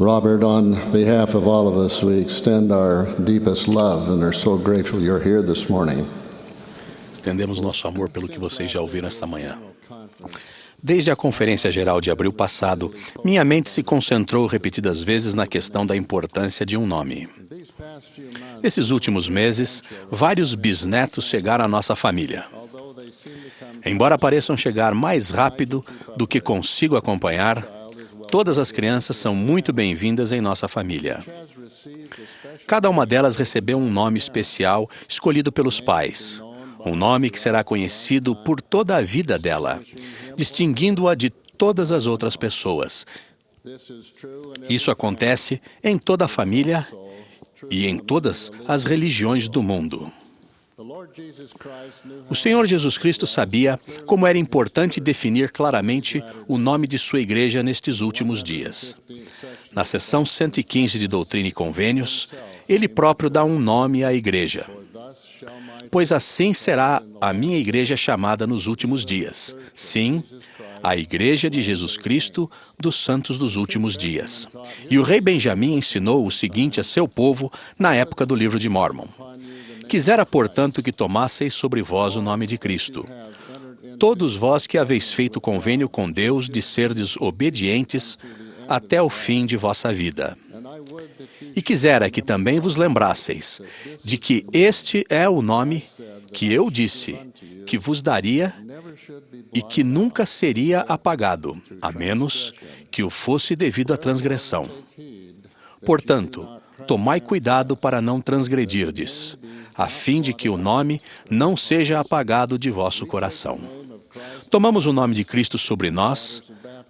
Robert, on behalf of all of us, we extend our deepest love and are so grateful you're here this morning. Estendemos nosso amor pelo que vocês já ouviram esta manhã. Desde a Conferência Geral de abril passado, minha mente se concentrou repetidas vezes na questão da importância de um nome. Nesses últimos meses, vários bisnetos chegaram à nossa família. Embora pareçam chegar mais rápido do que consigo acompanhar, todas as crianças são muito bem-vindas em nossa família. Cada uma delas recebeu um nome especial escolhido pelos pais. Um nome que será conhecido por toda a vida dela, distinguindo-a de todas as outras pessoas. Isso acontece em toda a família e em todas as religiões do mundo. O Senhor Jesus Cristo sabia como era importante definir claramente o nome de sua igreja nestes últimos dias. Na seção 115 de Doutrina e Convênios, Ele próprio dá um nome à igreja. Pois assim será a minha igreja chamada nos últimos dias. Sim, a Igreja de Jesus Cristo dos Santos dos Últimos Dias. E o rei Benjamim ensinou o seguinte a seu povo na época do livro de Mórmon. Quisera, portanto, que tomasseis sobre vós o nome de Cristo. Todos vós que haveis feito convênio com Deus de serdes obedientes até o fim de vossa vida. E quisera que também vos lembrasseis de que este é o nome que eu disse, que vos daria e que nunca seria apagado, a menos que o fosse devido à transgressão. Portanto, tomai cuidado para não transgredirdes, a fim de que o nome não seja apagado de vosso coração. Tomamos o nome de Cristo sobre nós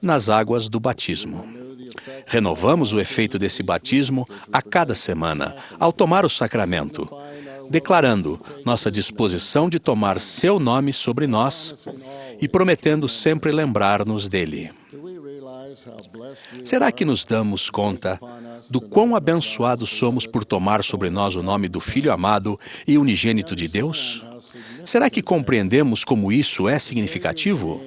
nas águas do batismo. Renovamos o efeito desse batismo a cada semana, ao tomar o sacramento, declarando nossa disposição de tomar seu nome sobre nós e prometendo sempre lembrar-nos dele. Será que nos damos conta do quão abençoados somos por tomar sobre nós o nome do Filho amado e unigênito de Deus? Será que compreendemos como isso é significativo?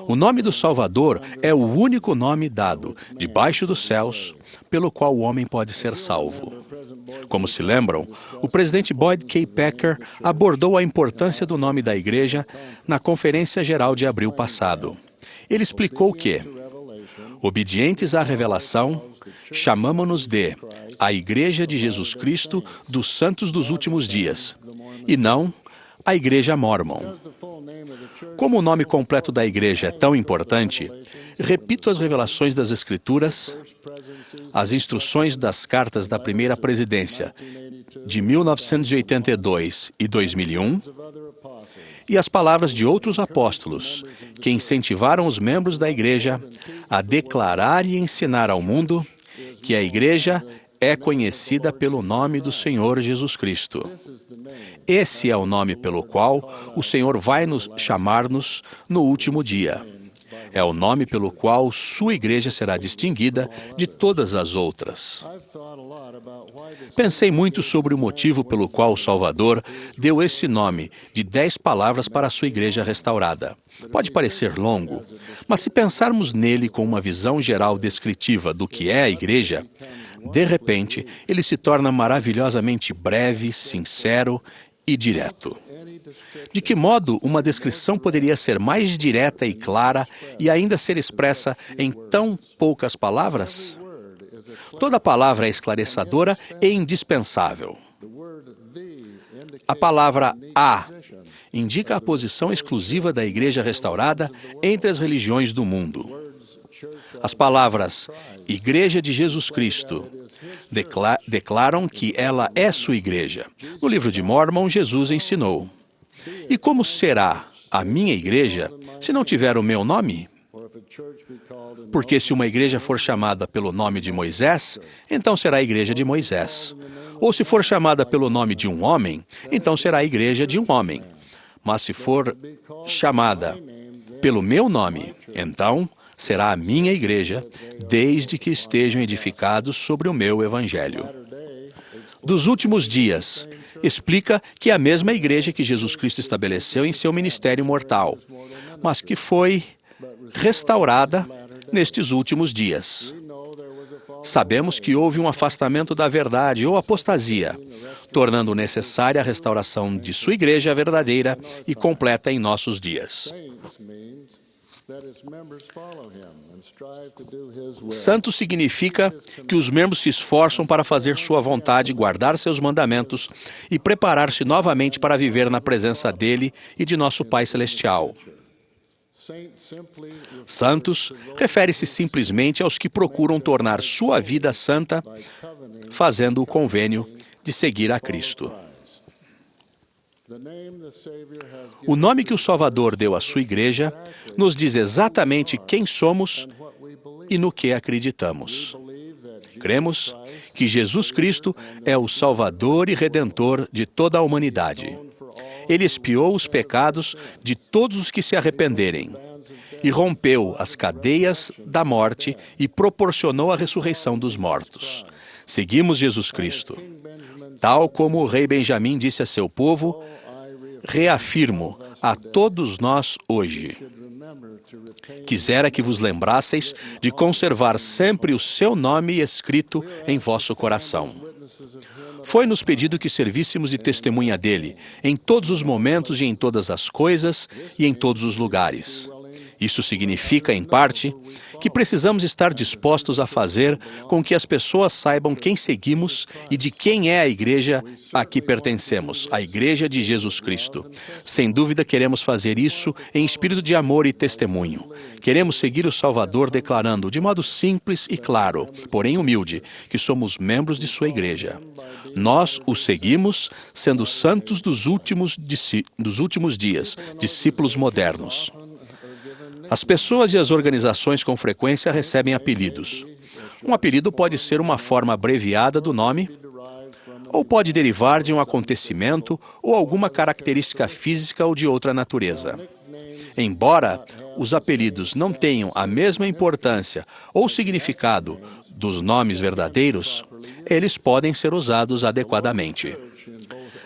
O nome do Salvador é o único nome dado, debaixo dos céus, pelo qual o homem pode ser salvo. Como se lembram, o presidente Boyd K. Packer abordou a importância do nome da igreja na Conferência Geral de abril passado. Ele explicou que, obedientes à revelação, chamamo-nos de a Igreja de Jesus Cristo dos Santos dos Últimos Dias, e não a Igreja Mórmon. Como o nome completo da igreja é tão importante, repito as revelações das Escrituras, as instruções das cartas da primeira presidência de 1982 e 2001 e as palavras de outros apóstolos que incentivaram os membros da igreja a declarar e ensinar ao mundo que a igreja é conhecida pelo nome do Senhor Jesus Cristo. Esse é o nome pelo qual o Senhor vai nos chamar-nos no último dia. É o nome pelo qual sua igreja será distinguida de todas as outras. Pensei muito sobre o motivo pelo qual o Salvador deu esse nome de 10 palavras para a sua igreja restaurada. Pode parecer longo, mas se pensarmos nele com uma visão geral descritiva do que é a igreja, de repente, ele se torna maravilhosamente breve, sincero e direto. De que modo uma descrição poderia ser mais direta e clara e ainda ser expressa em tão poucas palavras? Toda palavra é esclarecedora e indispensável. A palavra "a" indica a posição exclusiva da igreja restaurada entre as religiões do mundo. As palavras Igreja de Jesus Cristo declaram que ela é sua igreja. No livro de Mórmon, Jesus ensinou: e como será a minha igreja se não tiver o meu nome? Porque se uma igreja for chamada pelo nome de Moisés, então será a igreja de Moisés. Ou se for chamada pelo nome de um homem, então será a igreja de um homem. Mas se for chamada pelo meu nome, então será a minha igreja, desde que estejam edificados sobre o meu evangelho. Dos últimos dias, explica que é a mesma igreja que Jesus Cristo estabeleceu em seu ministério mortal, mas que foi restaurada nestes últimos dias. Sabemos que houve um afastamento da verdade ou apostasia, tornando necessária a restauração de sua igreja verdadeira e completa em nossos dias. Santo significa que os membros se esforçam para fazer sua vontade, guardar seus mandamentos e preparar-se novamente para viver na presença dele e de nosso Pai Celestial. Santos refere-se simplesmente aos que procuram tornar sua vida santa, fazendo o convênio de seguir a Cristo. O nome que o Salvador deu à sua igreja nos diz exatamente quem somos e no que acreditamos. Cremos que Jesus Cristo é o Salvador e Redentor de toda a humanidade. Ele expiou os pecados de todos os que se arrependerem e rompeu as cadeias da morte e proporcionou a ressurreição dos mortos. Seguimos Jesus Cristo. Tal como o rei Benjamim disse a seu povo, reafirmo a todos nós hoje. Quisera que vos lembrasseis de conservar sempre o seu nome escrito em vosso coração. Foi-nos pedido que servíssemos de testemunha dele, em todos os momentos e em todas as coisas e em todos os lugares. Isso significa, em parte, que precisamos estar dispostos a fazer com que as pessoas saibam quem seguimos e de quem é a igreja a que pertencemos, a Igreja de Jesus Cristo. Sem dúvida, queremos fazer isso em espírito de amor e testemunho. Queremos seguir o Salvador declarando, de modo simples e claro, porém humilde, que somos membros de sua igreja. Nós o seguimos, sendo santos dos últimos dias, discípulos modernos. As pessoas e as organizações com frequência recebem apelidos. Um apelido pode ser uma forma abreviada do nome, ou pode derivar de um acontecimento ou alguma característica física ou de outra natureza. Embora os apelidos não tenham a mesma importância ou significado dos nomes verdadeiros, eles podem ser usados adequadamente.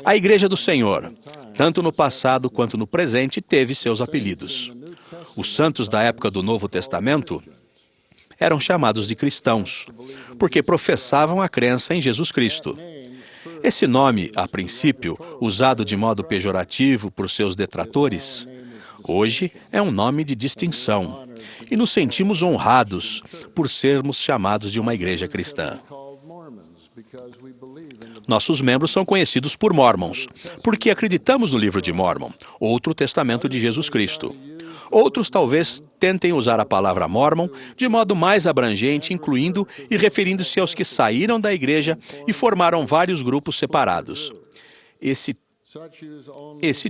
A Igreja do Senhor, tanto no passado quanto no presente, teve seus apelidos. Os santos da época do Novo Testamento eram chamados de cristãos, porque professavam a crença em Jesus Cristo. Esse nome, a princípio, usado de modo pejorativo por seus detratores, hoje é um nome de distinção, e nos sentimos honrados por sermos chamados de uma igreja cristã. Nossos membros são conhecidos por Mormons, porque acreditamos no livro de Mórmon, outro testamento de Jesus Cristo. Outros talvez tentem usar a palavra Mormon de modo mais abrangente, incluindo e referindo-se aos que saíram da igreja e formaram vários grupos separados. Esse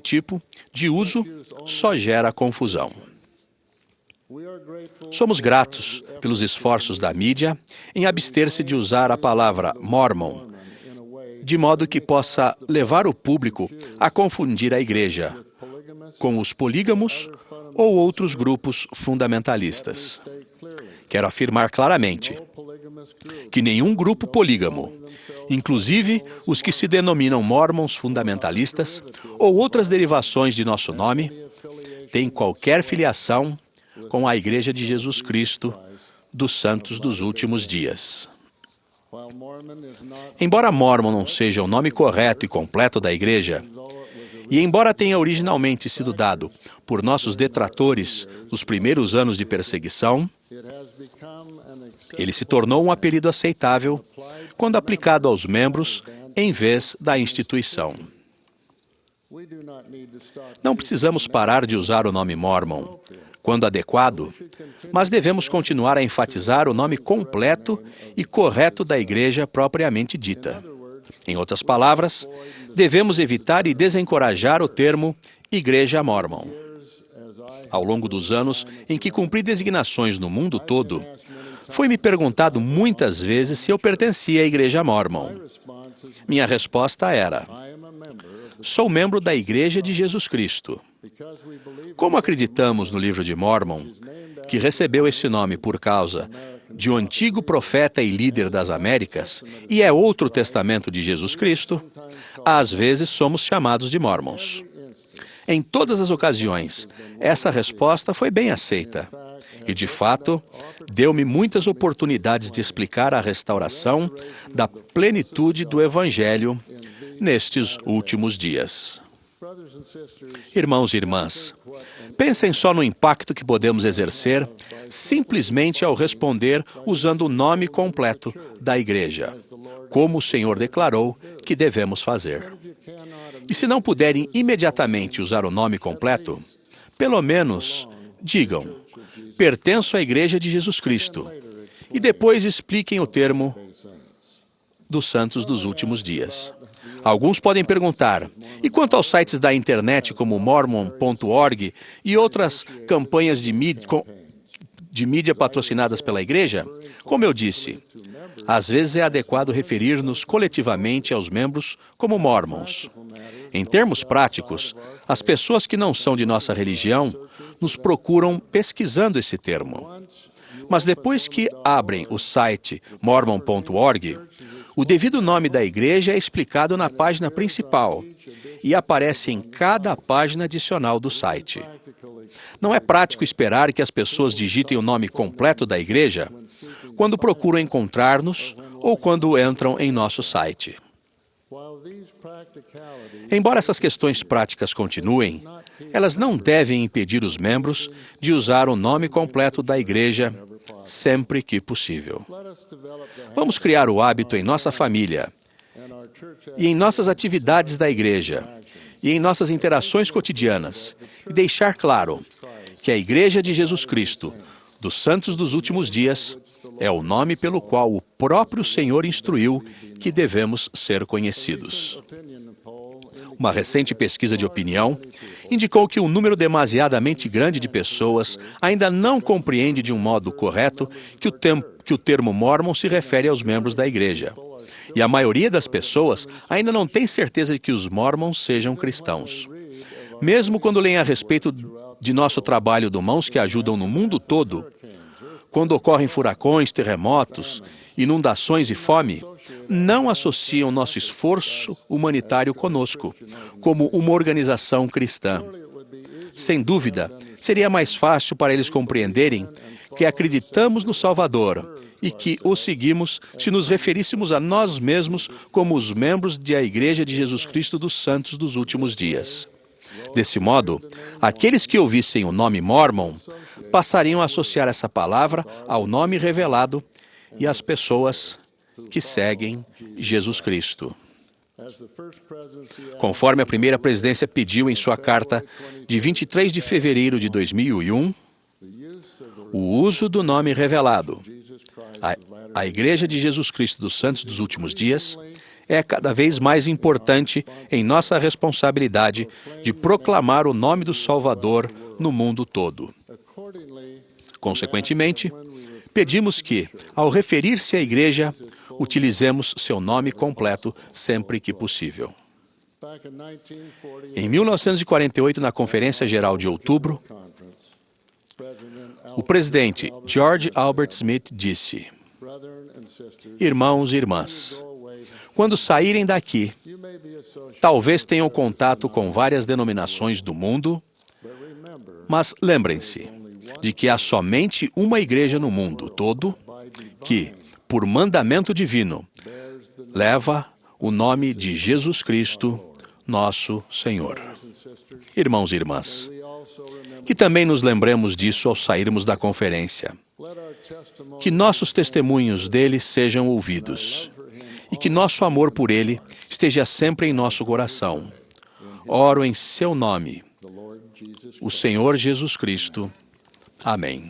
tipo de uso só gera confusão. Somos gratos pelos esforços da mídia em abster-se de usar a palavra Mormon, de modo que possa levar o público a confundir a igreja com os polígamos ou outros grupos fundamentalistas. Quero afirmar claramente que nenhum grupo polígamo, inclusive os que se denominam mormons fundamentalistas ou outras derivações de nosso nome, tem qualquer filiação com a Igreja de Jesus Cristo dos Santos dos Últimos Dias. Embora Mormon não seja o nome correto e completo da igreja, e embora tenha originalmente sido dado por nossos detratores nos primeiros anos de perseguição, ele se tornou um apelido aceitável quando aplicado aos membros em vez da instituição. Não precisamos parar de usar o nome Mormon quando adequado, mas devemos continuar a enfatizar o nome completo e correto da igreja propriamente dita. Em outras palavras, devemos evitar e desencorajar o termo Igreja Mormon. Ao longo dos anos em que cumpri designações no mundo todo, foi-me perguntado muitas vezes se eu pertencia à Igreja Mormon. Minha resposta era: sou membro da Igreja de Jesus Cristo. Como acreditamos no livro de Mórmon, que recebeu esse nome por causa de um antigo profeta e líder das Américas, e é outro testamento de Jesus Cristo, às vezes somos chamados de Mormons. Em todas as ocasiões, essa resposta foi bem aceita. E, de fato, deu-me muitas oportunidades de explicar a restauração da plenitude do Evangelho nestes últimos dias. Irmãos e irmãs, pensem só no impacto que podemos exercer simplesmente ao responder usando o nome completo da igreja, como o Senhor declarou que devemos fazer. E se não puderem imediatamente usar o nome completo, pelo menos digam: pertenço à Igreja de Jesus Cristo, e depois expliquem o termo dos santos dos últimos dias. Alguns podem perguntar: e quanto aos sites da internet como Mormon.org e outras campanhas de mídia patrocinadas pela igreja? Como eu disse, às vezes é adequado referir-nos coletivamente aos membros como Mormons. Em termos práticos, as pessoas que não são de nossa religião nos procuram pesquisando esse termo. Mas depois que abrem o site Mormon.org, o devido nome da igreja é explicado na página principal e aparece em cada página adicional do site. Não é prático esperar que as pessoas digitem o nome completo da igreja quando procuram encontrar-nos ou quando entram em nosso site. Embora essas questões práticas continuem, elas não devem impedir os membros de usar o nome completo da igreja sempre que possível. Vamos criar o hábito em nossa família e em nossas atividades da igreja e em nossas interações cotidianas e deixar claro que a Igreja de Jesus Cristo, dos Santos dos Últimos Dias, é o nome pelo qual o próprio Senhor instruiu que devemos ser conhecidos. Uma recente pesquisa de opinião indicou que um número demasiadamente grande de pessoas ainda não compreende de um modo correto que o termo Mormon se refere aos membros da igreja. E a maioria das pessoas ainda não tem certeza de que os Mormons sejam cristãos. Mesmo quando leem a respeito de nosso trabalho do Mãos que Ajudam no mundo todo, quando ocorrem furacões, terremotos, inundações e fome, não associam nosso esforço humanitário conosco, como uma organização cristã. Sem dúvida, seria mais fácil para eles compreenderem que acreditamos no Salvador e que o seguimos se nos referíssemos a nós mesmos como os membros da Igreja de Jesus Cristo dos Santos dos Últimos Dias. Desse modo, aqueles que ouvissem o nome Mormon passariam a associar essa palavra ao nome revelado e às pessoas que seguem Jesus Cristo. Conforme a primeira presidência pediu em sua carta de 23 de fevereiro de 2001, o uso do nome revelado, a Igreja de Jesus Cristo dos Santos dos Últimos Dias, é cada vez mais importante em nossa responsabilidade de proclamar o nome do Salvador no mundo todo. Consequentemente, pedimos que, ao referir-se à igreja, utilizemos seu nome completo sempre que possível. Em 1948, na Conferência Geral de Outubro, o presidente George Albert Smith disse: "Irmãos e irmãs, quando saírem daqui, talvez tenham contato com várias denominações do mundo, mas lembrem-se de que há somente uma igreja no mundo todo que, por mandamento divino, leva o nome de Jesus Cristo, nosso Senhor." Irmãos e irmãs, que também nos lembremos disso ao sairmos da conferência. Que nossos testemunhos dele sejam ouvidos e que nosso amor por ele esteja sempre em nosso coração. Oro em seu nome, o Senhor Jesus Cristo. Amém.